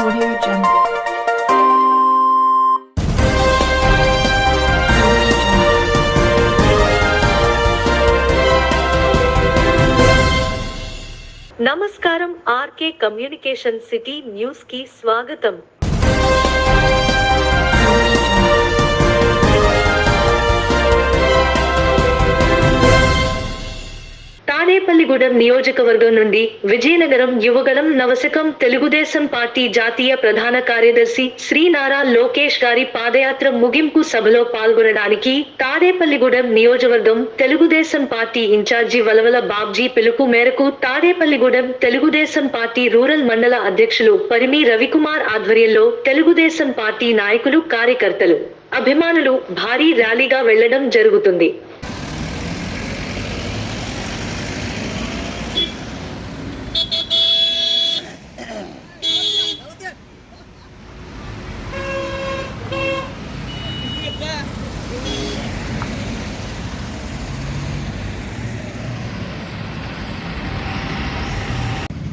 Audio Jungle. నమస్కారం RK communication city news కి స్వాగతం. తాడేపల్లిగూడెం నియోజకవర్గం నుండి విజయనగరం యువగలం నవశకం తెలుగుదేశం పార్టీ జాతీయ ప్రధాన కార్యదర్శి శ్రీ నారా లోకేష్ గారి పాదయాత్ర ముగింపు సభలో పాల్గొనడానికి తాడేపల్లిగూడెం నియోజకవర్గం తెలుగుదేశం పార్టీ ఇన్ఛార్జి వలవల బాబ్జీ పిలుపు మేరకు తాడేపల్లిగూడెం తెలుగుదేశం పార్టీ రూరల్ మండల అధ్యక్షులు పరిమి రవికుమార్ ఆధ్వర్యంలో తెలుగుదేశం పార్టీ నాయకులు కార్యకర్తలు అభిమానులు భారీ ర్యాలీగా వెళ్లడం జరుగుతుంది.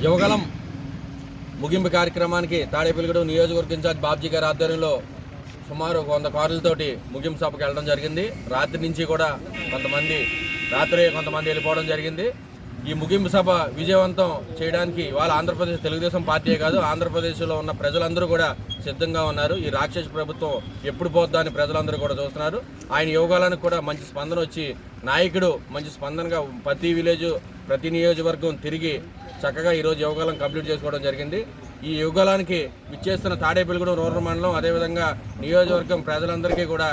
యువగలం ముగింపు కార్యక్రమానికి తాడేపల్లిగూడెం నియోజకవర్గ ఇన్ఛార్జ్ బాబ్జీ గారి ఆధ్వర్యంలో సుమారు 100 కార్లతోటి ముగింపు సభకు వెళ్ళడం జరిగింది. రాత్రి నుంచి కూడా కొంతమంది వెళ్ళిపోవడం జరిగింది. ఈ ముగింపు సభ విజయవంతం చేయడానికి వాళ్ళ ఆంధ్రప్రదేశ్ తెలుగుదేశం పార్టీయే కాదు, ఆంధ్రప్రదేశ్లో ఉన్న ప్రజలందరూ కూడా సిద్ధంగా ఉన్నారు. ఈ రాక్షస ప్రభుత్వం ఎప్పుడు పోద్దా అని ప్రజలందరూ కూడా చూస్తున్నారు. ఆయన యువగాలకు కూడా మంచి స్పందన వచ్చి నాయకుడు మంచి స్పందనగా ప్రతి విలేజ్ ప్రతి నియోజకవర్గం తిరిగి చక్కగా ఈరోజు యువగాలం కంప్లీట్ చేసుకోవడం జరిగింది. ఈ యువగాలానికి ఇచ్చేస్తున్న తాడేపల్లిగూడెం రూరల్ మండలం అదేవిధంగా నియోజకవర్గం ప్రజలందరికీ కూడా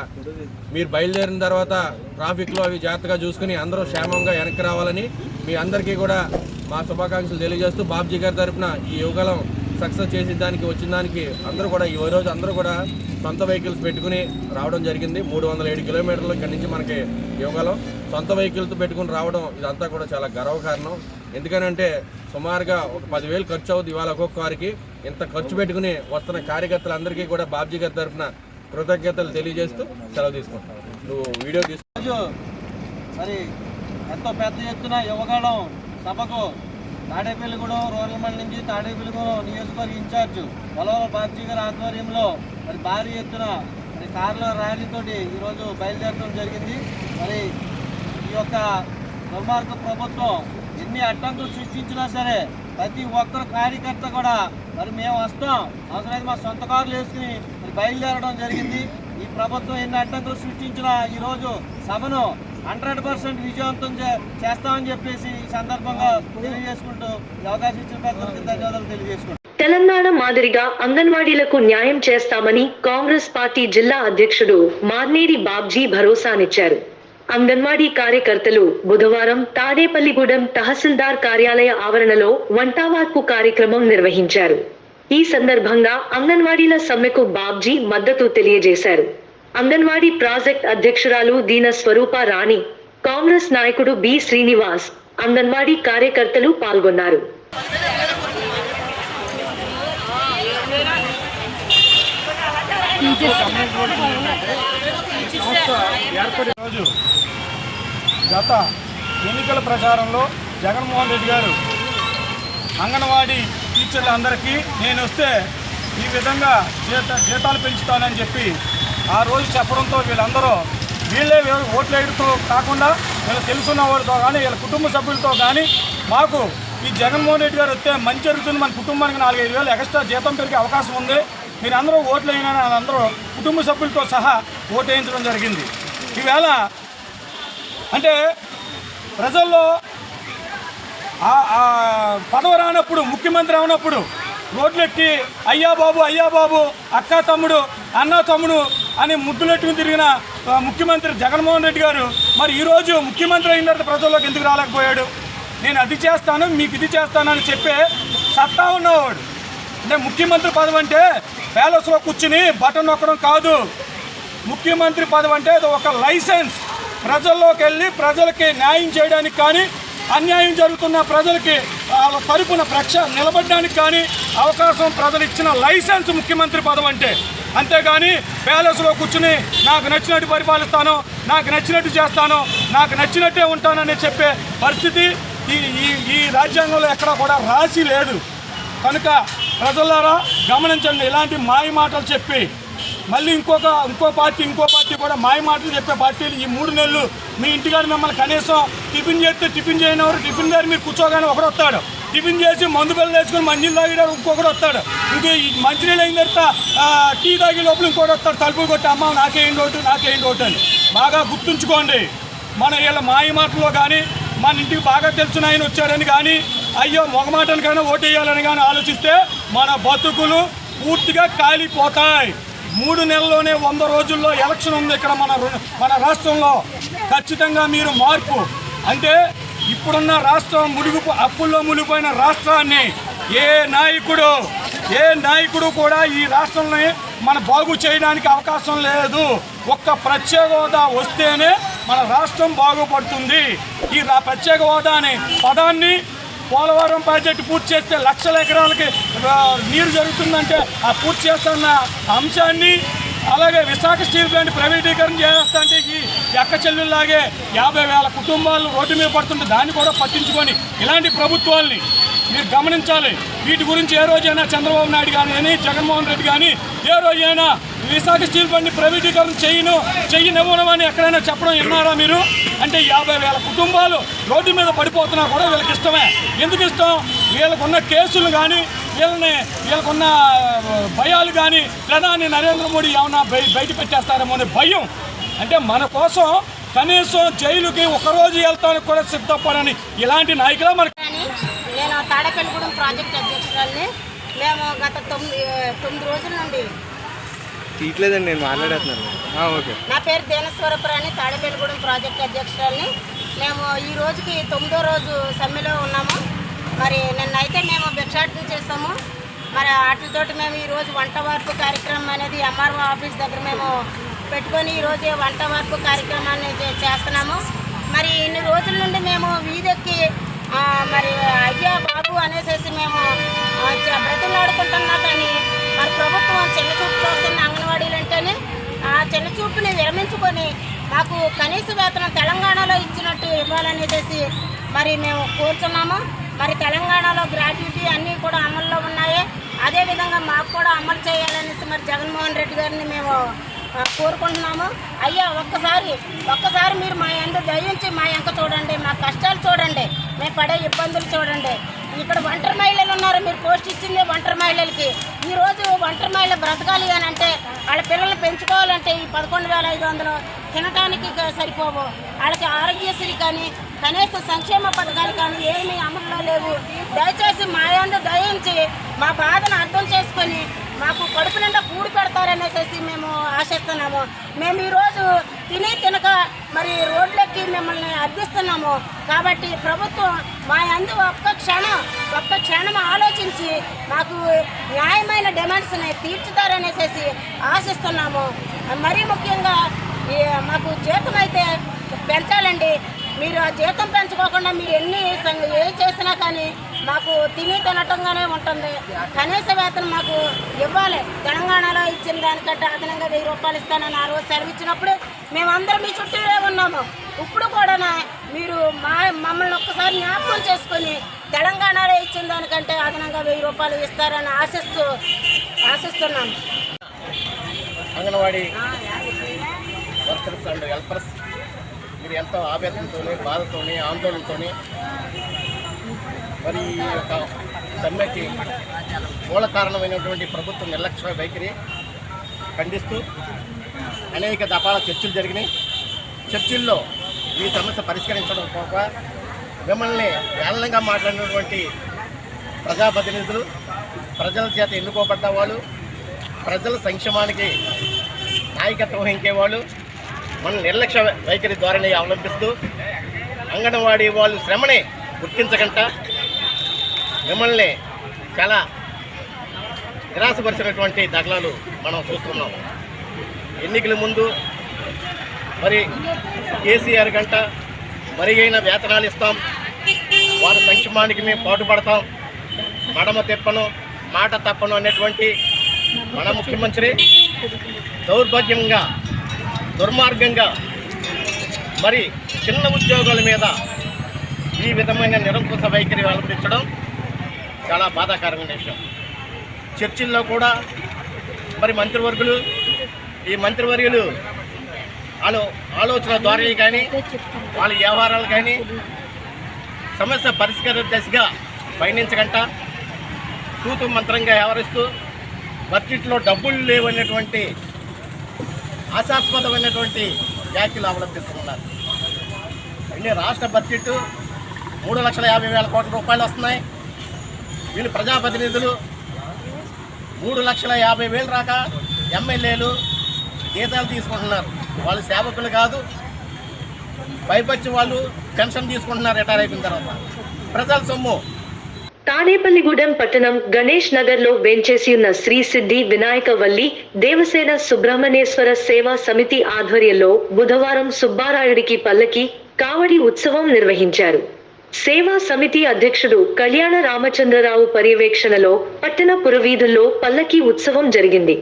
మీరు బయలుదేరిన తర్వాత ట్రాఫిక్లో అవి జాగ్రత్తగా చూసుకుని అందరూ క్షేమంగా వెనక్కి రావాలని మీ అందరికీ కూడా మా శుభాకాంక్షలు తెలియజేస్తూ బాబ్జీ గారి తరఫున ఈ యువగాలం సక్సెస్ చేసిన దానికి వచ్చిన దానికి అందరూ కూడా ఈ రోజు అందరూ కూడా సొంత వెహికల్స్ పెట్టుకుని రావడం జరిగింది. 307 కిలోమీటర్ల ఇక్కడి నుంచి మనకి యువగాలం సొంత వెహికల్తో పెట్టుకుని రావడం ఇదంతా కూడా చాలా గర్వకారణం. ఎందుకనంటే సుమారుగా ఒక 10,000 ఖర్చు అవుతుంది ఇవాళ ఒక్కొక్క కారుకి. ఇంత ఖర్చు పెట్టుకుని వస్తున్న కార్యకర్తలందరికీ కూడా బాబ్జీ గారి తరఫున కృతజ్ఞతలు తెలియజేస్తూ సెలవు తీసుకుంటాం. నువ్వు వీడియో తీసుకు మరి ఎంతో పెద్ద ఎత్తున యువగాళం సభకు తాడేపల్లిగూడెం రూరల్ మండలం నుంచి తాడేపల్లిగూడెం నియోజకవర్గ ఇన్ఛార్జ్ వలవల బాబ్జీ గారి ఆధ్వర్యంలో మరి భారీ ఎత్తున మరి కార్ల ర్యాలీతోటి ఈరోజు బయలుదేరడం జరిగింది. మరి ఈ యొక్క దుర్మార్గ ప్రభుత్వం ఎన్ని అడ్డంకులు సృష్టించినా సరే ప్రతి ఒక్కరు కార్యకర్త కూడా మరి మేము వస్తాం, అవసరమైతే మా సొంత కార్లు వేసుకుని మరి బయలుదేరడం జరిగింది. ఈ ప్రభుత్వం ఎన్ని అడ్డంకులు సృష్టించినా ఈరోజు సభను 100% విజయవంతం చేస్తామని చెప్పేసి ఈ సందర్భంగా తెలియజేసుకుంటూ అవకాశం ఇచ్చిన పెద్దలకు ధన్యవాదాలు తెలియజేసుకుంటాం. తెలంగాణ మాదిరిగా అంగన్వాడీలకు న్యాయం చేస్తామని కాంగ్రెస్ పార్టీ జిల్లా అధ్యక్షుడు మార్నేడి బాబ్జీ భరోసానిచ్చారు. అంగన్వాడీ కార్యకర్తలు బుధవారం తాడేపల్లిగూడెం తహసీల్దార్ కార్యాలయ ఆవరణలో వంటవార్పు కార్యక్రమం నిర్వహించారు. ఈ సందర్భంగా అంగన్వాడీల సమ్మెకు బాబ్జీ మద్దతు తెలియజేశారు. అంగన్వాడీ ప్రాజెక్ట్ అధ్యక్షురాలు దీన స్వరూప రాణి, కాంగ్రెస్ నాయకుడు బి శ్రీనివాస్, అంగన్వాడీ కార్యకర్తలు పాల్గొన్నారు. గత ఎన్నికల ప్రచారంలో జగన్మోహన్ రెడ్డి గారు అంగన్వాడీ టీచర్లందరికీ నేను వస్తే ఈ విధంగా జీతాలు పెంచుతానని చెప్పి ఆ రోజు చెప్పడంతో వీళ్ళందరూ వీళ్ళే ఓట్లు వేయడంతో కాకుండా వీళ్ళు తెలుసున్న వాడితో కానీ వీళ్ళ కుటుంబ సభ్యులతో కానీ మాకు ఈ జగన్మోహన్ రెడ్డి గారు వస్తే మంచి జరుగుతుంది, మన కుటుంబానికి 4-5 వేలు ఎక్స్ట్రా జీతం పెరిగే అవకాశం ఉంది, మీరు అందరూ ఓట్లు అయినా అందరూ కుటుంబ సభ్యులతో సహా ఓటు వేయించడం జరిగింది. ఈవేళ అంటే ప్రజల్లో పదవి రానప్పుడు ముఖ్యమంత్రి అవునప్పుడు రోడ్లెట్టి అయ్యా బాబు అక్క తమ్ముడు అన్న తమ్ముడు అని ముద్దులెట్టుకుని తిరిగిన ముఖ్యమంత్రి జగన్మోహన్ రెడ్డి గారు మరి ఈరోజు ముఖ్యమంత్రి అయిన తర్వాత ప్రజల్లోకి ఎందుకు రాలేకపోయాడు? నేను అది చేస్తాను మీకు ఇది చేస్తానని చెప్పే సత్తా ఉన్నవాడు. అంటే ముఖ్యమంత్రి పదవి అంటే ప్యాలెస్లో కూర్చుని బటన్ నొక్కడం కాదు. ముఖ్యమంత్రి పదవి అంటే అది ఒక లైసెన్స్. ప్రజల్లోకి వెళ్ళి ప్రజలకి న్యాయం చేయడానికి కానీ అన్యాయం జరుగుతున్న ప్రజలకి తరపున నిలబడడానికి కానీ అవకాశం ప్రజలు ఇచ్చిన లైసెన్స్ ముఖ్యమంత్రి పదవి అంటే. అంతేగాని ప్యాలెస్లో కూర్చుని నాకు నచ్చినట్టు పరిపాలిస్తాను, నాకు నచ్చినట్టు చేస్తాను, నాకు నచ్చినట్టే ఉంటానని చెప్పే పరిస్థితి ఈ రాజ్యాంగంలో ఎక్కడా కూడా రాసి లేదు. కనుక ప్రజలారా గమనించండి. ఇలాంటి మాయ మాటలు చెప్పి మళ్ళీ ఇంకో పార్టీ కూడా మాయ మాటలు చెప్పే పార్టీలు ఈ 3 నెలలు మీ ఇంటికాడ మిమ్మల్ని కనీసం టిఫిన్ చేస్తే టిఫిన్ చేయనివారు, టిఫిన్ దగ్గర మీరు కూర్చోగానే ఒకడు వస్తాడు, టిఫిన్ చేసి మందు బిళ్ళలు వేసుకొని మంచినీళ్ళు తాగిడాడు ఇంకొకడు వస్తాడు, ఇంక ఈ మంచినీళ్ళు అయిన తర్వాత టీ తాగే లోపల ఇంకోటి వస్తాడు, తలుపులు కొట్టి అమ్మ నాకేంటి ఒకటి అని. బాగా గుర్తుంచుకోండి. మన వీళ్ళ మాయ మాటల్లో కానీ మన ఇంటికి బాగా తెలిసిన ఆయన వచ్చారని కానీ అయ్యో మొగమాటని కానీ ఓటేయాలని కానీ ఆలోచిస్తే మన బతుకులు పూర్తిగా కాలిపోతాయి. 3 నెలల్లోనే 100 రోజుల్లో ఎలక్షన్ ఉంది ఇక్కడ మన రాష్ట్రంలో. ఖచ్చితంగా మీరు మార్పు అంటే ఇప్పుడున్న రాష్ట్రం అప్పుల్లో మునిగిపోయిన రాష్ట్రాన్ని ఏ నాయకుడు కూడా ఈ రాష్ట్రాన్ని మన బాగు చేయడానికి అవకాశం లేదు. ఒక్క ప్రత్యేక హోదా వస్తేనే మన రాష్ట్రం బాగుపడుతుంది. ఈ ప్రత్యేక హోదా అనే పదాన్ని పోలవరం ప్రాజెక్టు పూర్తి చేస్తే లక్షల ఎకరాలకి నీరు జరుగుతుందంటే ఆ పూర్తి చేస్తున్న అంశాన్ని, అలాగే విశాఖ స్టీల్ ప్లాంట్ ప్రైవేటీకరణ చేస్తుంటే ఈ ఎక్క చెల్లుల్లాగే 50,000 కుటుంబాలు రోడ్డు మీద పడుతుంటే దాన్ని కూడా పట్టించుకొని ఇలాంటి ప్రభుత్వాల్ని మీరు గమనించాలి. వీటి గురించి ఏ రోజైనా చంద్రబాబు నాయుడు కానీ జగన్మోహన్ రెడ్డి కానీ ఏ రోజైనా విశాఖ స్టీల్ ప్లాంట్ని ప్రైవేటీకరణ చెయ్యనివ్వడం ఎక్కడైనా చెప్పడం విన్నారా మీరు? అంటే 50,000 కుటుంబాలు రోడ్డు మీద పడిపోతున్నా కూడా వీళ్ళకి ఇష్టమే. ఎందుకు ఇష్టం? వీళ్ళకున్న కేసులు కానీ వీళ్ళకున్న భయాలు కానీ ప్రధాని నరేంద్ర మోడీ ఏమన్నా బయట పెట్టేస్తారేమో అనే భయం. అంటే మన కోసం కనీసం జైలుకి ఒకరోజు వెళ్తానికి కూడా సిద్ధపడని ఇలాంటి నాయకులు మనకి. నేను తాడేపల్లిగూడెం ప్రాజెక్ట్ అధ్యక్షురాలని. మేము గత 9 రోజుల నుండి తీయట్లేదండి, నేను మాట్లాడేస్తున్నాను. ఓకే. నా పేరు దేనేశ్వరపురాణి, తాడేపల్లిగూడెం ప్రాజెక్ట్ అధ్యక్షురాలని. మేము ఈ రోజుకి 9వ రోజు సమ్మెలో ఉన్నాము. మరి నిన్నైతే మేము భిక్షాటన చేసాము. మరి వాటితోటి మేము ఈరోజు వంట వార్పు కార్యక్రమం అనేది ఎంఆర్ఓ ఆఫీస్ దగ్గర మేము పెట్టుకొని ఈరోజు వంట వార్పు కార్యక్రమాన్ని చేస్తున్నాము. మరి ఇన్ని రోజుల నుండి మేము వీధెక్కి మరి అయ్యా బాబు అనేసి మేము బ్రతిమలాడుకుంటున్నా కానీ మరి ప్రభుత్వం చిన్నచూపు చూస్తున్న అంగన్వాడీలు అంటేనే ఆ చిన్నచూపుని విరమించుకొని మాకు కనీస వేతనం తెలంగాణలో ఇచ్చినట్టు ఇవ్వాలనేసి మరి మేము కోరుతున్నాము. మరి తెలంగాణలో గ్రాట్యుటీ అన్నీ కూడా అమల్లో ఉన్నాయి. అదేవిధంగా మాకు కూడా అమలు చేయాలనేసి మరి జగన్మోహన్ రెడ్డి గారిని మేము కోరుకుంటున్నాము. అయ్యా ఒక్కసారి మీరు మా యందు దయించి మా ఎంక చూడండి, మా కష్టాలు చూడండి, మేము పడే ఇబ్బందులు చూడండి. ఇక్కడ ఒంటరి మహిళలు ఉన్నారు, మీరు పోస్ట్ ఇచ్చింది ఒంటరి మహిళలకి. ఈరోజు ఒంటరి మహిళ బ్రతకాలి అని అంటే వాళ్ళ పిల్లల్ని పెంచుకోవాలంటే ఈ 11,500 తినడానికి సరిపోవు. వాళ్ళకి ఆరోగ్యశ్రీ కానీ కనీస సంక్షేమ పథకాలు కానీ ఏమీ అమలులో లేవు. దయచేసి మా యందు దయించి మా బాధను అర్థం చేసుకొని మాకు కడుపు నిండా కూడి పెడతారనేసి మేము ఆశిస్తున్నాము. మేము ఈరోజు తినక మరి రోడ్లెక్కి మిమ్మల్ని అర్థిస్తున్నాము. కాబట్టి ప్రభుత్వం మా యందు ఒక్క క్షణం ఆలోచించి మాకు న్యాయమైన డిమాండ్స్ని తీర్చుతారనేసి ఆశిస్తున్నాము. మరీ ముఖ్యంగా మాకు జీతం అయితే పెంచాలండి. మీరు ఆ జీతం పెంచుకోకుండా మీరు ఏ చేసినా కానీ మాకు తినటంగానే ఉంటుంది. కనీస వేతనం మాకు ఇవ్వాలి. తెలంగాణలో ఇచ్చిన దానికంటే అదనంగా 1000 రూపాయలు ఇస్తానని ఆ రోజు సెలవు ఇచ్చినప్పుడు మేమందరం మీ చుట్టూనే ఉన్నాము. ఇప్పుడు కూడా మీరు మమ్మల్ని ఒక్కసారి జ్ఞాపకం చేసుకొని తెలంగాణలో ఇచ్చిన దానికంటే అదనంగా 1000 రూపాయలు ఇస్తారని ఆశిస్తున్నాము. అంగన్వాడీ వర్కర్స్ అండ్ హెల్పర్స్ మీరు ఎంతో ఆవేదనతోని, బాధతోని, ఆందోళనతోని మరి ఈ యొక్క సమ్మెకి మూల కారణమైనటువంటి ప్రభుత్వ నిర్లక్ష్య వైఖరి ఖండిస్తూ అనేక దఫాల చర్చలు జరిగినాయి. చర్చల్లో ఈ సమస్య పరిష్కరించడం కోక మిమ్మల్ని వేలంగా మాట్లాడినటువంటి ప్రజాప్రతినిధులు, ప్రజల చేత ఎన్నుకోబడ్డ వాళ్ళు, ప్రజల సంక్షేమానికి నాయకత్వం వహించేవాళ్ళు మన నిర్లక్ష్య వైఖరి ద్వారానే అవలంబిస్తూ అంగన్వాడీ వాళ్ళు శ్రమని గుర్తించకుండా మిమ్మల్ని చాలా నిరాశపరిచినటువంటి దాఖలాలు మనం చూస్తున్నాం. ఎన్నికల ముందు మరి కేసీఆర్ గంట మరిగైన వేతనాలు ఇస్తాం, వారి సంక్షేమానికి మేము పాటుపడతాం, మడమ తిప్పను మాట తప్పను అనేటువంటి మన ముఖ్యమంత్రి దౌర్భాగ్యంగా, దుర్మార్గంగా మరి చిన్న ఉద్యోగాల మీద ఈ విధమైన నిరంకుశ వైఖరి అవలంబించడం చాలా బాధాకరమైన విషయం. చర్చిల్లో కూడా మరి మంత్రివర్గులు ఈ మంత్రివర్యులు ఆలోచన ధోరణి కానీ వాళ్ళ వ్యవహారాలు కానీ సమస్య పరిష్కార దశగా పయనించకంట తూతు మంత్రంగా వ్యవహరిస్తూ బడ్జెట్లో డబ్బులు లేవనేటువంటి ఆశాస్పదమైనటువంటి వ్యాఖ్యలు అవలంబిస్తున్నారు. అంటే రాష్ట్ర బడ్జెట్ 3,50,000 కోట్ల రూపాయలు వస్తున్నాయి. వీళ్ళు ప్రజాప్రతినిధులు 3,50,000 రాక ఎమ్మెల్యేలు జీతాలు తీసుకుంటున్నారు. వాళ్ళు సేవకులు కాదు, పైపచ్చి వాళ్ళు పెన్షన్ తీసుకుంటున్నారు రిటైర్ అయిపోయిన తర్వాత. ప్రజల సొమ్ము. తాడేపల్లిగూడెం పట్టణం గణేష్ నగర్ లో వేంచేసి ఉన్న శ్రీ సిద్ధి వినాయకవల్లి దేవసేన సుబ్రహ్మణ్యేశ్వర సేవా సమితి ఆధ్వర్యంలో బుధవారం సుబ్బారాయుడికి పల్లకి కావడి ఉత్సవం నిర్వహించారు. సేవా సమితి అధ్యక్షుడు కళ్యాణ రామచంద్రరావు పర్యవేక్షణలో పట్టణ పురవీధుల్లో పల్లకి ఉత్సవం జరిగింది.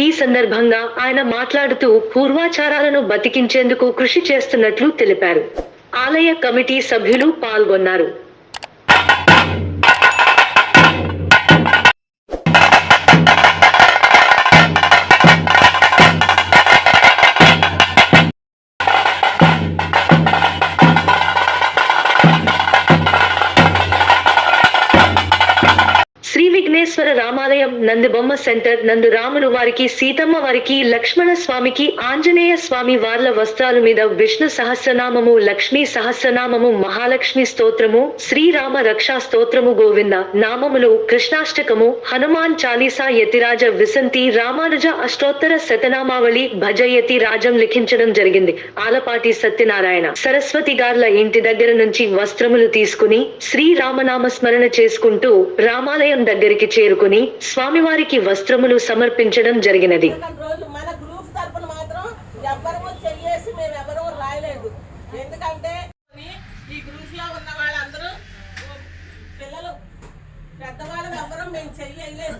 ఈ సందర్భంగా ఆయన మాట్లాడుతూ పూర్వాచారాలను బతికించేందుకు కృషి చేస్తున్నట్లు తెలిపారు. ఆలయ కమిటీ సభ్యులు పాల్గొన్నారు. శ్రీ విఘ్నేశ్వర రామాలయం నందిబొమ్మ సెంటర్ నందు రాములు వారికి, సీతమ్మ వారికి, లక్ష్మణ స్వామికి, ఆంజనేయ స్వామి వార్ల వస్త్రాల మీద విష్ణు సహస్రనామము, లక్ష్మీ సహస్రనామము, మహాలక్ష్మి స్తోత్రము, శ్రీరామ రక్షా స్తోత్రము, గోవింద నామములు, కృష్ణాష్టకము, హనుమాన్ చాలీసా, యతిరాజ విసంతి, రామానుజ అష్టోత్తర శతనామావళి, భజయతి రాజం లిఖించడం జరిగింది. ఆలపాటి సత్యనారాయణ సరస్వతి గార్ల ఇంటి దగ్గర నుంచి వస్త్రములు తీసుకుని శ్రీరామనామ స్మరణ చేసుకుంటూ రామాలయం దగ్గరికి చేరుకుని స్వామివారికి వస్త్రములు సమర్పించడం జరిగినది. రోజు మన గ్రూప్ తరపున మాత్రం ఎవ్వరూ చెయ్యేసి మేము ఎవరూ రాయలేదు. ఎందుకంటే ఈ గ్రూప్ లో ఉన్న వాళ్ళందరూ పిల్లలు పెద్దవాళ్ళు ఎవరూ మేము చెయ్యలేదు.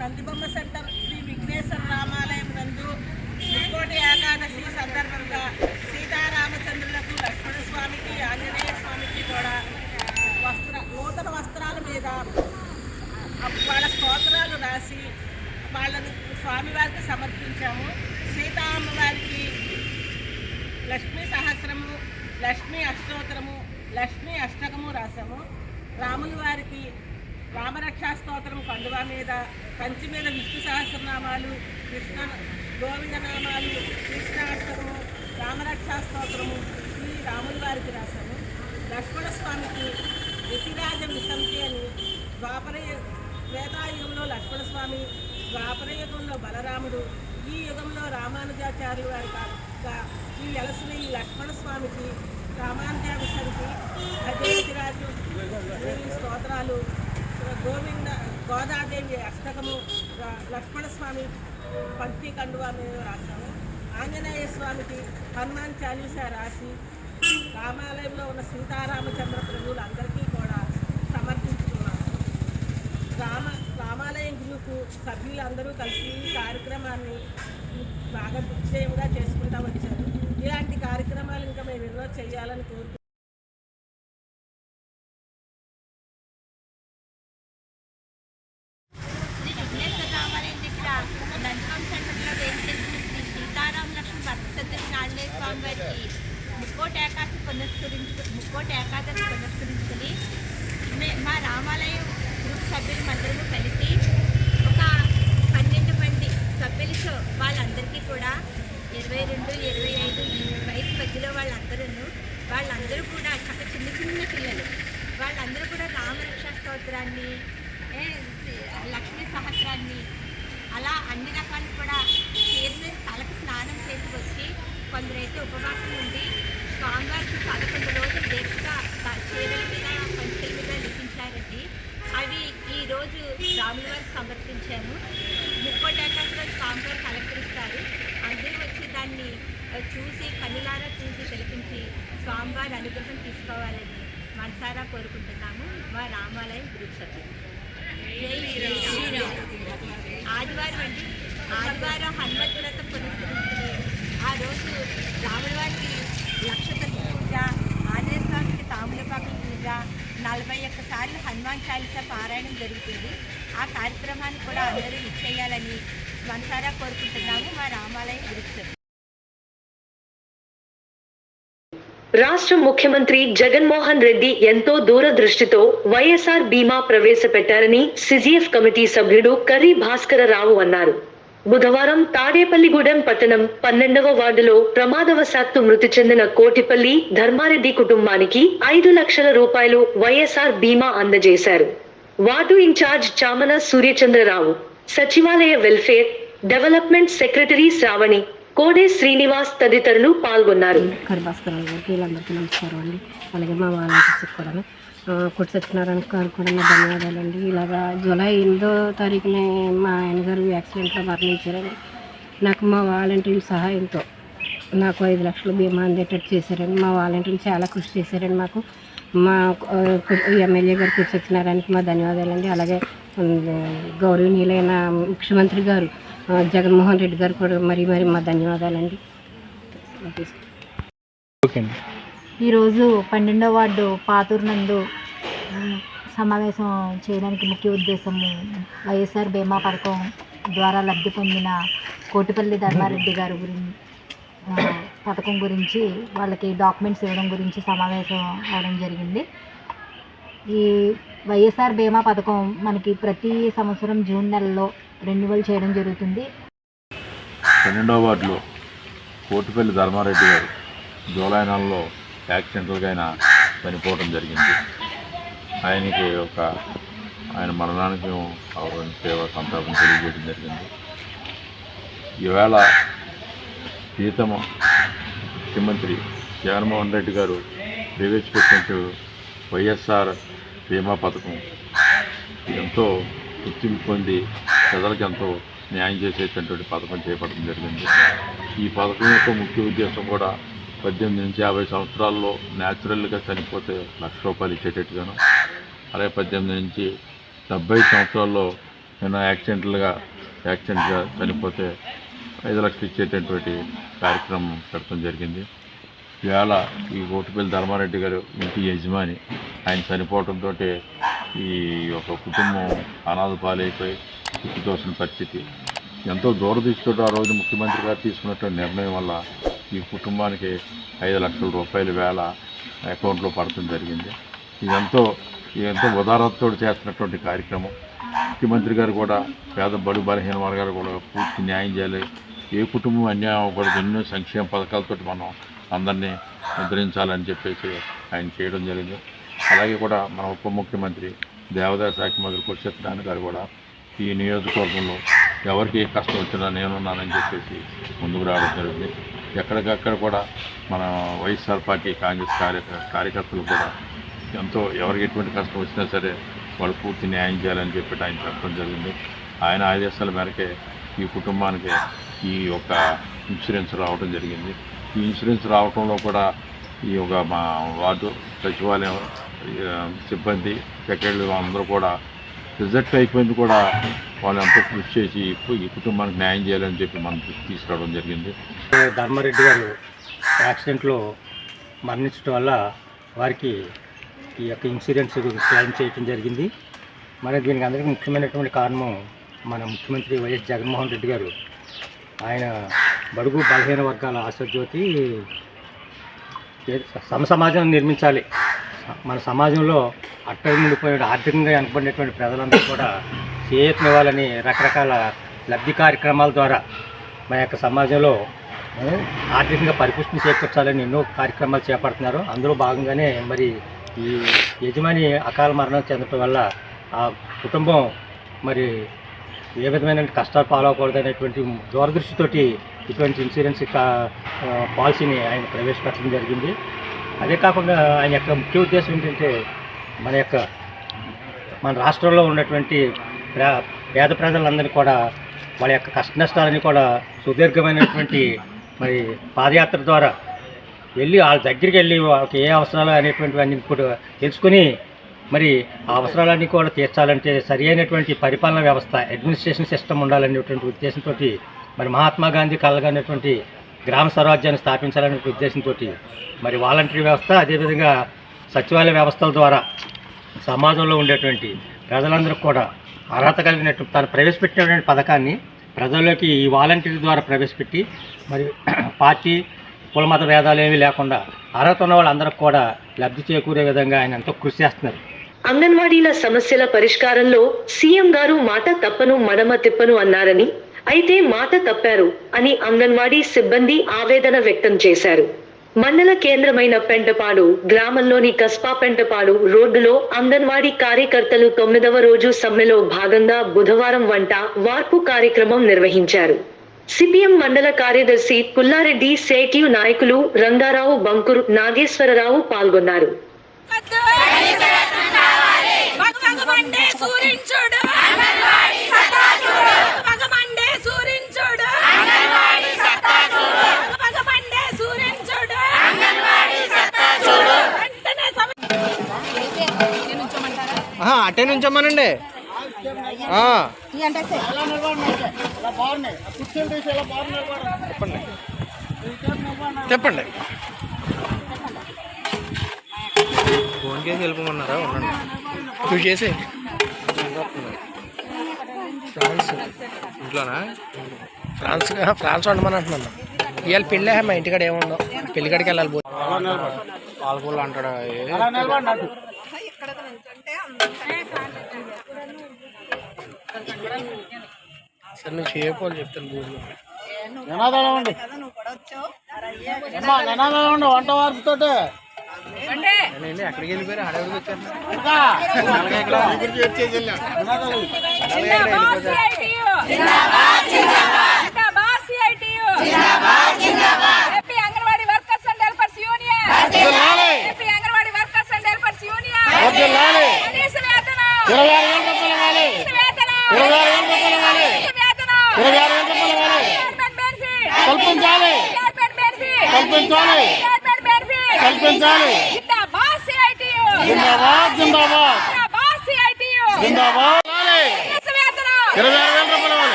నందిబొమ్మ సెంటర్ శ్రీ విఘ్నేశ్వర రామాలయం నందు ముక్కోటి ఏకాదశి సందర్భంగా సీతారామచంద్రులకు, లక్ష్మణ స్వామికి, ఆంజనేయ స్వామికి కూడా నూతన వస్త్రాల మీద వాళ్ళ స్తోత్రాలు రాసి వాళ్ళని స్వామివారికి సమర్పించాము. సీతా అమ్మవారికి లక్ష్మీ సహస్రము, లక్ష్మీ అష్టోత్తరము, లక్ష్మీ అష్టకము రాసాము. రాముల వారికి రామరక్షా స్తోత్రం కండువా మీద, కంచి మీద విష్ణు సహస్రనామాలు, గోవిందనామాలు, కృష్ణాష్టకము, రామరక్షా స్తోత్రము ఈ రాముల వారికి రాశాము. లక్ష్మణ స్వామికి యతిరాజ విసంతి అని త్రేతాయుగంలో లక్ష్మణ స్వామి, ద్వాపరయుగంలో బలరాముడు, ఈ యుగంలో రామానుజాచార్యుల వారి ఈ ఎలసిన ఈ లక్ష్మణ స్వామికి రామానుజా విసంతి, అజయతిరాజు స్తోత్రాలు, గోదాదేవి అష్టకము, లక్ష్మణ స్వామి పంక్తి కండువా మీద రాశాము. ఆంజనేయ స్వామికి హనుమాన్ చాలీసా రాసి రామాలయంలో ఉన్న సీతారామచంద్ర ప్రభువులు అందరికీ కూడా రోజుకు సభ్యులందరూ కలిసి ఈ కార్యక్రమాన్ని బాగా నిశ్చయంగా చేసుకుంటూ వచ్చారు. ఇలాంటి కార్యక్రమాలు ఇంకా మేము ఎన్నో చేయాలని కోరుకుంటున్నాం. శ్రీ విఘ్నేశ్వర రామాలయం దగ్గర నందిగం సెంటర్లో వేయించేసిన శ్రీ సీతారామ లక్ష్మణ భక్తసద్గురు ఆంజనేయ స్వామి వారికి ముక్కోటి ఏకాదశి పునస్కరించుకుని మా రామాలయం గ్రూప్ సభ్యులందరూ కలిసి ఒక 12 మంది సభ్యులతో వాళ్ళందరికీ కూడా 22, 25 ఈ వయసు మధ్యలో వాళ్ళందరూ కూడా చక్క చిన్న పిల్లలు వాళ్ళందరూ కూడా రామరక్షా స్తోత్రాన్ని, లక్ష్మీ సహస్రాన్ని అలా అన్ని రకాలు కూడా చేసి తలకు స్నానం చేసి వచ్చి కొందరైతే ఉపవాసం ఉండి స్వామివారికి 11 రోజులు దీక్షగా చీరల మీద పంచెల మీద లిఖించారండి. అవి ఈరోజు రాముల వారికి సమర్పించాము. ముక్కోటి ఏకాదశిలో స్వామివారికి అలంకరిస్తారు. అందరూ వచ్చి దాన్ని చూసి కన్నులారా చూసి తిలకించి స్వామివారి అనుగ్రహం తీసుకోవాలని మనసారా కోరుకుంటున్నాము. మా రామాలయం గ్రూప్ సభ్యులు. ఆదివారం హనుమత్ వ్రతం పునస్కరించుకుని ఆ రోజు రాముల వారికి లక్షపతి పూజ, ఆంజనేయ స్వామికి తాములపాకుల పూజ, 41 సార్లు హనుమాన్ చాలీసా పారాయణం జరుగుతుంది. ఆ కార్యక్రమాన్ని కూడా అందరూ ఇచ్చేయాలని మనసారా కోరుకుంటున్నాము. మా రామాలయం గ్రూప్ సభ్యులు. రాష్ట్ర ముఖ్యమంత్రి జగన్మోహన్ రెడ్డి ఎంతో దూరదృష్టితో వైఎస్ఆర్ బీమా ప్రవేశపెట్టారని సిజిఎఫ్ కమిటీ సభ్యుడు కర్రీ భాస్కరరావు అన్నారు. బుధవారం తాడేపల్లిగూడెం పట్టణం 12వ వార్డులో ప్రమాదవశాత్తు మృతి చెందిన కోటిపల్లి ధర్మారెడ్డి కుటుంబానికి 5 లక్షల రూపాయలు వైఎస్ఆర్ బీమా అందజేశారు. వార్డు ఇన్ఛార్జ్ చామన సూర్యచంద్రరావు, సచివాలయ వెల్ఫేర్ డెవలప్మెంట్ సెక్రటరీ శ్రావణి, కోడే శ్రీనివాస్ తదితరులు పాల్గొన్నారు. కరిభాస్కరరావు గారికి వీళ్ళందరికీ నమస్కారం అండి. అలాగే మా వాలంటీర్స్కి కూడా కొట్టి సత్యనారాయణ గారు కూడా నా ధన్యవాదాలండి. ఇలాగా జూలై 8వ తారీఖునే మా ఆయనగారు యాక్సిడెంట్లో మరణించారండి. నాకు మా వాలంటీర్ల సహాయంతో నాకు 5 లక్షల బీమా అందేటట్టు చేశారండి. మా వాలంటీర్లు చాలా కృషి చేశారండి. మాకు మా ఎమ్మెల్యే గారు కొట్టి సత్యనారాయణకి మా ధన్యవాదాలండి. అలాగే గౌరవనీయులైన ముఖ్యమంత్రి గారు జగన్మోహన్ రెడ్డి గారు కూడా మరీ మా ధన్యవాదాలండి. ఈరోజు 12వ వార్డు పాతూరు నందు సమావేశం చేయడానికి ముఖ్య ఉద్దేశము వైఎస్ఆర్ బీమా పథకం ద్వారా లబ్ధి పొందిన కోటిపల్లి ధర్మారెడ్డి గారు పథకం గురించి వాళ్ళకి డాక్యుమెంట్స్ ఇవ్వడం గురించి సమావేశం అవడం జరిగింది. ఈ వైఎస్ఆర్ బీమా పథకం మనకి ప్రతి సంవత్సరం జూన్ నెలలో రెన్యువల్ చేయడం జరుగుతుంది. 12వ వార్డులో కోటిపల్లి ధర్మారెడ్డి గారు జూలై నెలలో యాక్సిడెంటల్గా ఆయన చనిపోవడం జరిగింది. ఆయన మరణానికి సంతాపం తెలియజేయడం జరిగింది. ఈవేళ ప్రీతమ ముఖ్యమంత్రి జగన్మోహన్ రెడ్డి గారు ప్రవేశపెట్టిన వైఎస్ఆర్ బీమా పథకం ఎంతో గుర్తింపు పొంది ప్రజలకు ఎంతో న్యాయం చేసేటటువంటి పథకం చేపట్టడం జరిగింది. ఈ పథకం యొక్క ముఖ్య ఉద్దేశం కూడా 18 నుంచి 50 సంవత్సరాల్లో న్యాచురల్గా చనిపోతే ₹1,00,000 ఇచ్చేటట్టుగాను, అలాగే 18 నుంచి 70 సంవత్సరాల్లో యాక్సిడెంట్గా చనిపోతే 5 లక్షలు ఇచ్చేటటువంటి కార్యక్రమం పెట్టడం జరిగింది. ఇవాళ ఈ కోటిపల్లి ధర్మారెడ్డి గారు ఇంటి యజమాని, ఆయన చనిపోవడంతో ఈ యొక్క కుటుంబం అనాథ పాలైపోయి తోసిన పరిస్థితి. ఎంతో దూరదృష్టితో ఆ రోజు ముఖ్యమంత్రి గారు తీసుకున్నటువంటి నిర్ణయం వల్ల ఈ కుటుంబానికి 5 లక్షల రూపాయలు వేళ అకౌంట్లో పడటం జరిగింది. ఎంతో ఉదారతతో చేస్తున్నటువంటి కార్యక్రమం. ముఖ్యమంత్రి గారు కూడా బడుగు బలహీన వర్గాలు కూడా పూర్తి న్యాయం చేయాలి, ఏ కుటుంబం అన్యాయం అవ్వకూడదు, ఎన్నో సంక్షేమ పథకాలతో మనం అందరినీ ఉద్ధరించాలని చెప్పేసి ఆయన చేయడం జరిగింది. అలాగే కూడా మన ఉప ముఖ్యమంత్రి దేవాదాయ శాఖ మంత్రి కొట్టి సత్యనారాయణ గారు కూడా ఈ నియోజకవర్గంలో ఎవరికి ఏ కష్టం వచ్చినా నేనున్నానని చెప్పేసి ముందుకు రావడం జరిగింది. ఎక్కడికక్కడ కూడా మన వైఎస్ఆర్ పార్టీ కాంగ్రెస్ కార్యకర్తలు కూడా ఎంతో ఎవరికి ఎటువంటి కష్టం వచ్చినా సరే వాళ్ళు పూర్తి న్యాయం చేయాలని చెప్పి ఆయన చెప్పడం జరిగింది. ఆయన ఆదేశాల మేరకే ఈ కుటుంబానికి ఈ యొక్క ఇన్సూరెన్స్ రావడం జరిగింది. ఈ ఇన్సూరెన్స్ రావడంలో కూడా ఈ యొక్క మా వార్డు సచివాలయం సిబ్బంది సెక్రటరీలు అందరూ కూడా రిజెక్ట్ అయిపోయింది కూడా వాళ్ళు ఎంతో కృషి చేసి ఈ కుటుంబానికి న్యాయం చేయాలని చెప్పి మనం తీసుకురావడం జరిగింది. ధర్మారెడ్డి గారు యాక్సిడెంట్లో మరణించడం వల్ల వారికి ఈ యొక్క ఇన్సూరెన్స్ క్లెయిమ్ చేయడం జరిగింది. మరి దీనికి అందరికీ ముఖ్యమైనటువంటి కారణం మన ముఖ్యమంత్రి వైఎస్ జగన్మోహన్ రెడ్డి గారు. ఆయన బడుగు బలహీన వర్గాల ఆశాజ్యోతి. సమాజం నిర్మించాలి. మన సమాజంలో అట్టడిపోయిన ఆర్థికంగా వెనకబడినటువంటి ప్రజలందరూ కూడా చేయూతనివ్వాలని రకరకాల లబ్ధి కార్యక్రమాల ద్వారా మన యొక్క సమాజంలో ఆర్థికంగా పరిపుష్టిని చేకూర్చాలని ఎన్నో కార్యక్రమాలు చేపడుతున్నారు. అందులో భాగంగానే మరి ఈ యజమాని అకాల మరణం చెందడం వల్ల ఆ కుటుంబం మరి ఏ విధమైన కష్టాలు పాలవకూడదనేటువంటి దూరదృష్టితోటి ఇటువంటి ఇన్సూరెన్స్ పాలసీని ఆయన ప్రవేశపెట్టడం జరిగింది. అదే కాకుండా ఆయన యొక్క ముఖ్య ఉద్దేశం ఏంటంటే మన రాష్ట్రంలో ఉన్నటువంటి పేద ప్రజలందరినీ కూడా వాళ్ళ యొక్క కష్ట నష్టాలని కూడా సుదీర్ఘమైనటువంటి మరి పాదయాత్ర ద్వారా వెళ్ళి వాళ్ళ దగ్గరికి వెళ్ళి వాళ్ళకి ఏ అవసరాలు అనేటువంటివన్నీ కూడా తెలుసుకుని మరి ఆ అవసరాలన్నీ కూడా తీర్చాలంటే సరి అయినటువంటి పరిపాలనా వ్యవస్థ, అడ్మినిస్ట్రేషన్ సిస్టమ్ ఉండాలనేటువంటి ఉద్దేశంతో మరి మహాత్మా గాంధీ కలగనటువంటి గ్రామ స్వరాజ్యాన్ని స్థాపించాలనే ఉద్దేశంతో మరి వాలంటరీ వ్యవస్థ, అదేవిధంగా సచివాలయ వ్యవస్థల ద్వారా సమాజంలో ఉండేటువంటి ప్రజలందరికీ కూడా అర్హత కలిగినటువంటి తాను ప్రవేశపెట్టినటువంటి పథకాన్ని ప్రజల్లోకి ఈ వాలంటీర్ ద్వారా ప్రవేశపెట్టి మరి పార్టీ కుల మత భేదాలు ఏమీ లేకుండా అర్హత ఉన్న వాళ్ళందరికీ కూడా లబ్ధి చేకూరే విధంగా ఆయన ఎంతో కృషి చేస్తున్నారు. అంగన్వాడీల సమస్యల పరిష్కారంలో సీఎం గారు మాట తప్పను మడమ తిప్పను అన్నారని, అయితే మాట తప్పారు అని అంగన్వాడీ సిబ్బంది ఆవేదన వ్యక్తం చేశారు. మండల కేంద్రమైన పెంటపాడు గ్రామంలోని కస్బా పెంటపాడు రోడ్డులో అంగన్వాడీ కార్యకర్తలు 9వ రోజు సమ్మెలో భాగంగా బుధవారం వంట వార్పు కార్యక్రమం నిర్వహించారు. సిపిఎం మండల కార్యదర్శి పుల్లారెడ్డి, సేట్యు నాయకులు రంగారావు, బంకురు నాగేశ్వరరావు పాల్గొన్నారు. అటే నుంచోమనండి. చెప్పండి. ఫోన్ చేసి వెళ్ళిపోమన్నారా? ఉండండి, నువ్వు చేసి ఫ్రాన్స్ ఇంట్లోనా? ఫ్రాన్స్ వండమని అంటున్నాను. ఇవాళ పెళ్ళి మా ఇంటికాడ ఏముందో, పెళ్ళికాడికి వెళ్ళాలి. పాలకూలు అంటాడు. సార్ నువ్వు చేయకపోవాలి చెప్తాను. వంట వార్పుతో ఎక్కడికి వెళ్ళిపోయారు? హడావిడికి వచ్చారు.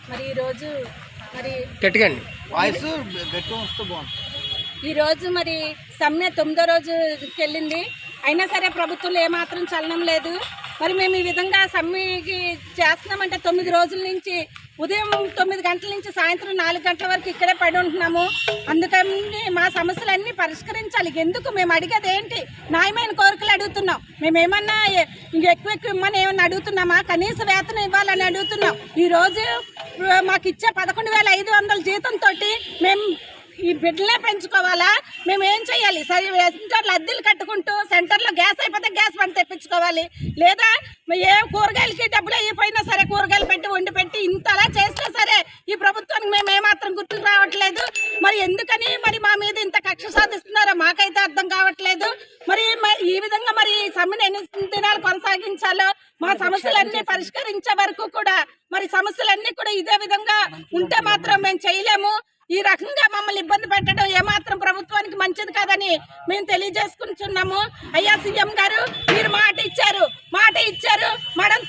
మరి ఈరోజు మరి గట్టిగండి వాయిస్ గట్టిగా వస్తే బాగుంటుంది. ఈరోజు మరి సమ్మె 9వ రోజుకి వెళ్ళింది. అయినా సరే ప్రభుత్వంలో ఏమాత్రం చలనం లేదు. మరి మేము ఈ విధంగా సమ్మెకి చేస్తున్నామంటే 9 రోజుల నుంచి ఉదయం 9 గంటల నుంచి సాయంత్రం 4 గంటల వరకు ఇక్కడే పడి ఉంటున్నాము. అందుకని మా సమస్యలన్నీ పరిష్కరించాలి. ఎందుకు మేము అడిగేది ఏంటి? న్యాయమైన కోరికలు అడుగుతున్నాం. మేమేమన్నా ఎక్కువ ఇమ్మని ఏమన్నా అడుగుతున్నామా? కనీస వేతనం ఇవ్వాలని అడుగుతున్నాం. ఈరోజు మాకు ఇచ్చే 11,500 జీతంతో మేము ఈ బిడ్డలే పెంచుకోవాలా? మేము ఏం చేయాలి? సరే సెంటర్లో అద్దెలు కట్టుకుంటూ సెంటర్లో గ్యాస్ అయిపోతే గ్యాస్ బండ్ తెప్పించుకోవాలి. లేదా ఏ కూరగాయలకి డబ్బులు అయిపోయినా సరే కూరగాయలు పెట్టి వండి పెట్టి ఇంతలా చేస్తే సరే ఈ ప్రభుత్వానికి మేము ఏమాత్రం గుర్తుకు రావట్లేదు. మరి ఎందుకని మరి మా మీద ఇంత కక్ష సాధిస్తున్నారో మాకైతే అర్థం కావట్లేదు. మరి ఈ విధంగా మరి సమ్మెను ఎన్ని దినాలు కొనసాగించాలో, మా సమస్యలన్నీ పరిష్కరించే వరకు కూడా మరి సమస్యలన్నీ కూడా ఇదే విధంగా ఉంటే మాత్రం మేము చేయలేము. ఈ రకంగా మమ్మల్ని ఇబ్బంది పెట్టడం ఏమాత్రం ప్రభుత్వానికి మంచిది కాదని మేము తెలియజేసుకుంటున్నాము. అయ్యా సీఎం గారు, మీరు మాట ఇచ్చారు, మడం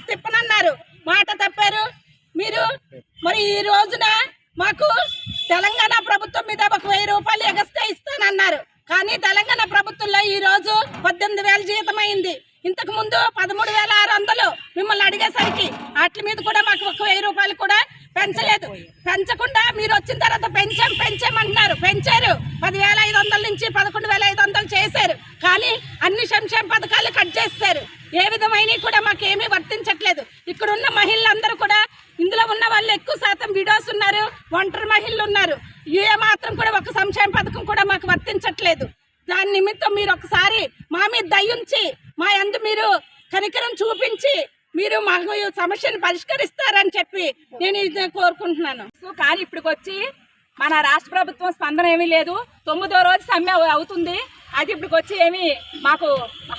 తిప్పనన్నారు, మాట తప్పారు మీరు. మరి ఈ రోజున మాకు తెలంగాణ ప్రభుత్వం మీద 1,000 రూపాయలు ఎగస్ట్రా ఇస్తానన్నారు. కానీ తెలంగాణ ప్రభుత్వంలో ఈ రోజు 18,000 జీతం అయింది. ఇంతకు ముందు 13,600 మిమ్మల్ని అడిగేసరికి వాటి మీద కూడా మాకు 1,000 రూపాయలు కూడా పెంచలేదు. పెంచకుండా మీరు వచ్చిన తర్వాత పెంచామంటున్నారు. పెంచారు, 10,500 నుంచి 11,500 చేశారు. కానీ అన్ని సంక్షేమ పథకాలు కట్ చేస్తారు. ఏ విధమైన కూడా మాకేమీ వర్తించట్లేదు. ఇక్కడ ఉన్న మహిళలందరూ కూడా, ఇందులో ఉన్న వాళ్ళు ఎక్కువ శాతం విడోస్ ఉన్నారు, ఒంటరి మహిళలు ఉన్నారు. ఏ మాత్రం కూడా ఒక సంక్షేమ పథకం కూడా మాకు వర్తించట్లేదు. దాని నిమిత్తం మీరు ఒకసారి మా మీద దయ్యుంచి, మా యందు మీరు కనికరం చూపించి మీరు మాకు సమస్యను పరిష్కరిస్తారని చెప్పి నేను ఇది కోరుకుంటున్నాను. కానీ ఇప్పటికొచ్చి మన రాష్ట్ర ప్రభుత్వం స్పందన ఏమీ లేదు. 9వ రోజు సమ్మె అవుతుంది. అది ఇప్పటికొచ్చి ఏమీ మాకు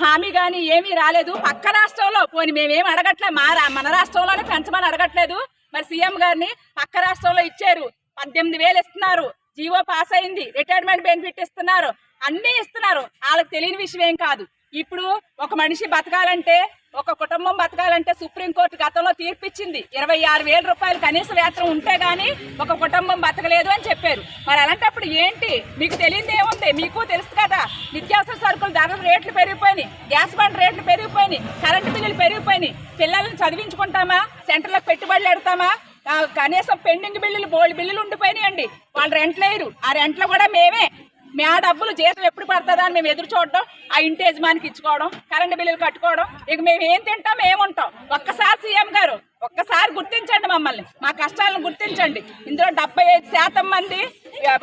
హామీ కానీ ఏమీ రాలేదు. పక్క రాష్ట్రంలో పోనీ మేమేమి అడగట్లేదు, మన రాష్ట్రంలోనే పెంచమని అడగట్లేదు. మరి సీఎం గారిని పక్క రాష్ట్రంలో ఇచ్చారు, 18,000 ఇస్తున్నారు, జీవో పాస్ అయింది, రిటైర్మెంట్ బెనిఫిట్ ఇస్తున్నారు, అన్నీ ఇస్తున్నారు. వాళ్ళకి తెలియని విషయం ఏం కాదు. ఇప్పుడు ఒక మనిషి బతకాలంటే, ఒక కుటుంబం బతకాలంటే సుప్రీంకోర్టు గతంలో తీర్పిచ్చింది 26,000 రూపాయలు కనీస వేతనం ఉంటే గానీ ఒక కుటుంబం బతకలేదు అని చెప్పారు. మరి అలాంటప్పుడు ఏంటి? మీకు తెలియదు ఏముంది? మీకు తెలుసు కదా, నిత్యావసర సరుకులు ధరలు రేట్లు పెరిగిపోయినాయి, గ్యాస్ బండ్ రేట్లు పెరిగిపోయినాయి, కరెంటు బిల్లులు పెరిగిపోయినాయి. పిల్లల్ని చదివించుకుంటామా? సెంటర్లకు పెట్టుబడులు పెడతామా? కనీసం పెండింగ్ బిల్లులు, బోల్డ్ బిల్లులు ఉండిపోయినాయండి. వాళ్ళు రెంట్లు వేయరు. ఆ రెంట్లు కూడా మేమే. ఆ డబ్బులు జీతం ఎప్పుడు పడుతుందా అని మేము ఎదురు చూడడం, ఆ ఇంటి యజమానికి ఇచ్చుకోవడం, కరెంటు బిల్లులు కట్టుకోవడం. ఇక మేము ఏం తింటాం, ఏముంటాం? ఒక్కసారి సీఎం గారు ఒక్కసారి గుర్తించండి, మమ్మల్ని మా కష్టాలను గుర్తించండి. ఇందులో 75% మంది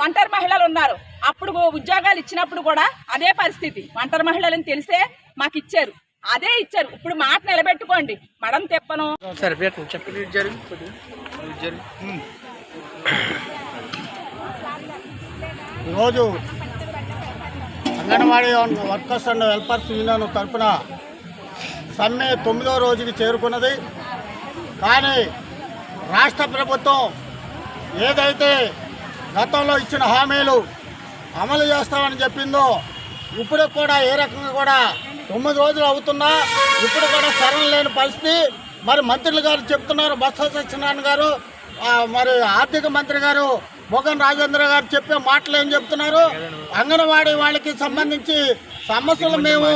ఒంటరి మహిళలు ఉన్నారు. అప్పుడు ఉద్యోగాలు ఇచ్చినప్పుడు కూడా అదే పరిస్థితి. ఒంటరి మహిళలని తెలిసే మాకు ఇచ్చారు, అదే ఇచ్చారు. ఇప్పుడు మాట నిలబెట్టుకోండి. మడం తెప్పను. సరే చెప్పండి. ఈరోజు anganwadi workers and helpers union తరఫున సమ్మె 9వ రోజుకి చేరుకున్నది. కానీ రాష్ట్ర ప్రభుత్వం ఏదైతే గతంలో ఇచ్చిన హామీలు అమలు చేస్తామని చెప్పిందో, ఇప్పుడు కూడా ఏ రకంగా కూడా 9 రోజులు అవుతున్నా ఇప్పుడు కూడా సరళ లేని పరిస్థితి. మరి మంత్రులు గారు చెప్తున్నారు, బొత్స సత్యనారాయణ గారు, మరి ఆర్థిక మంత్రి గారు బొగ్గన రాజేంద్ర గారు చెప్పే మాటలు ఏం చెప్తున్నారు? అంగన్వాడీ వాళ్ళకి సంబంధించి సమస్యలు మేము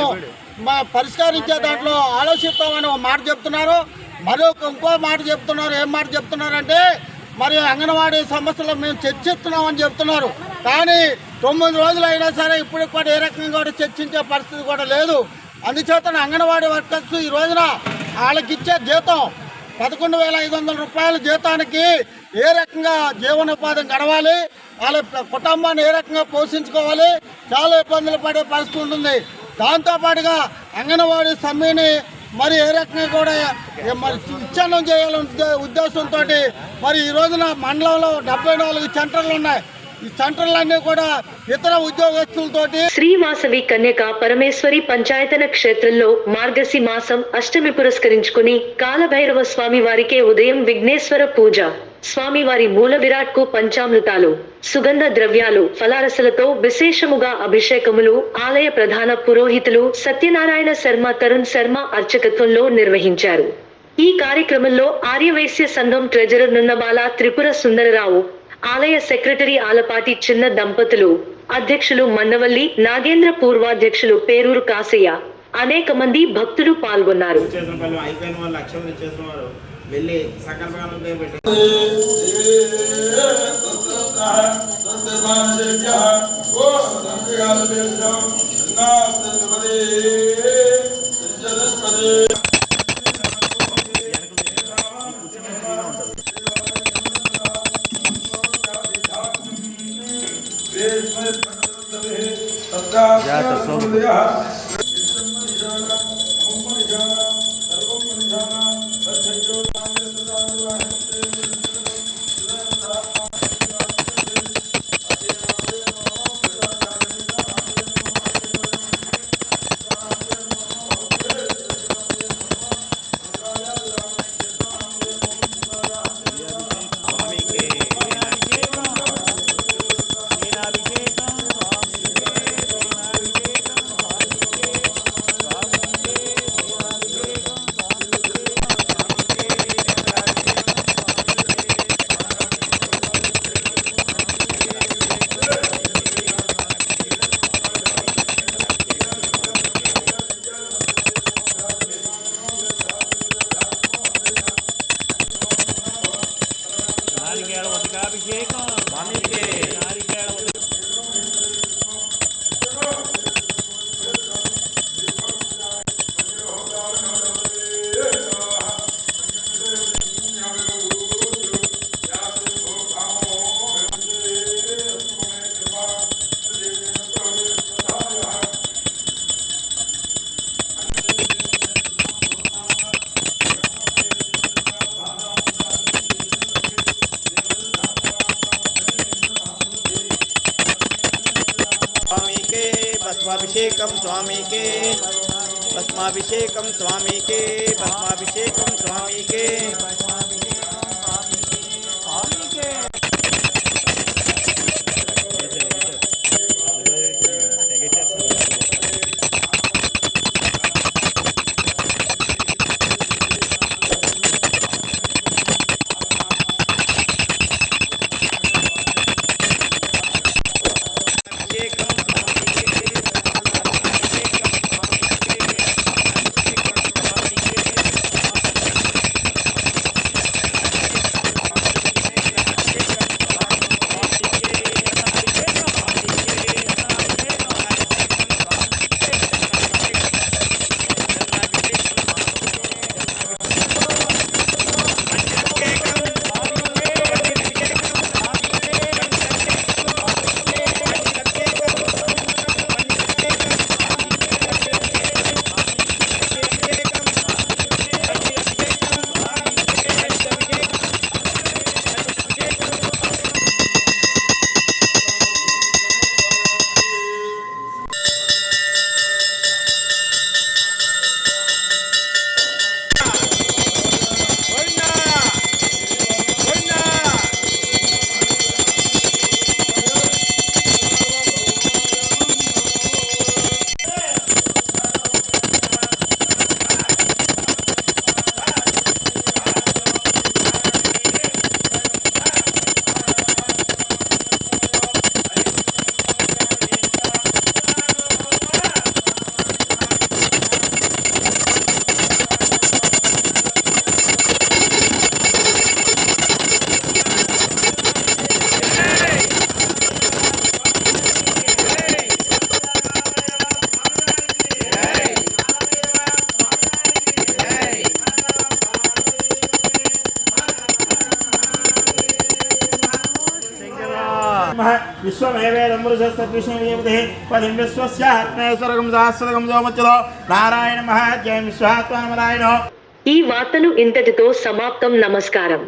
పరిష్కరించే దాంట్లో ఆలోచిస్తామని ఒక మాట చెప్తున్నారు. ఇంకో మాట చెప్తున్నారు. ఏం మాట చెప్తున్నారంటే, మరి అంగన్వాడీ సమస్యలు మేము చర్చిస్తున్నామని చెప్తున్నారు. కానీ 9 రోజులు అయినా సరే ఇప్పుడు కూడా ఏ రకంగా కూడా చర్చించే పరిస్థితి కూడా లేదు. అందుచేత అంగన్వాడీ వర్కర్స్ ఈ రోజున వాళ్ళకి ఇచ్చే జీతం 11,500 రూపాయల జీతానికి ఏ రకంగా జీవనోపాధి గడవాలి, వాళ్ళ కుటుంబాన్ని ఏ రకంగా పోషించుకోవాలి, చాలా ఇబ్బందులు పడే పరిస్థితి ఉంటుంది. దాంతోపాటుగా అంగన్వాడీ సమ్మెని మరి ఏ రకంగా కూడా మరి విచ్ఛిన్నం చేయాలనే ఉద్దేశంతో మరి ఈ రోజున మండలంలో 74 సెంటర్లు ఉన్నాయి. ఈ సెంటర్లన్నీ కూడా ఇతర ఉద్యోగస్తులతోటి. శ్రీవాసవి కన్యక పరమేశ్వరి పంచాయతన క్షేత్రంలో మార్గశి మాసం అష్టమి పురస్కరించుకుని కాలభైరవ స్వామి వారికే ఉదయం విఘ్నేశ్వర పూజ, స్వామివారి మూల విరాట్ కు పంచామృతాలు, సుగంధ ద్రవ్యాలు, ఫలారసలతో విశేషముగా అభిషేకములు ఆలయ ప్రధాన పురోహితులు సత్యనారాయణ శర్మ, తరుణ్ శర్మ అర్చకత్వంలో నిర్వహించారు. ఈ కార్యక్రమంలో ఆర్యవైశ్య సంఘం ట్రెజరర్ నున్నబాల త్రిపుర సుందరరావు, ఆలయ సెక్రటరీ ఆలపాటి చిన్న దంపతులు, అధ్యక్షులు మన్నవల్లి నాగేంద్ర, పూర్వాధ్యక్షులు పేరూరు కాసయ్య, అనేక మంది భక్తులు పాల్గొన్నారు. భస్మాభిషేకం స్వామికే భస్మాభిషేకం స్వామికే భస్మాభిషేకం స్వామికే विश्वमेवेदमृषस्तद्विष्णुदेवते पदिं विश्वस्यात्मे स्वर्गं सहस्रगं जोमच्युतो नारायण महाजय विश्वात्मा नारायण। ఈ వార్తలు ఇంతటితో సమాప్తం. నమస్కారం.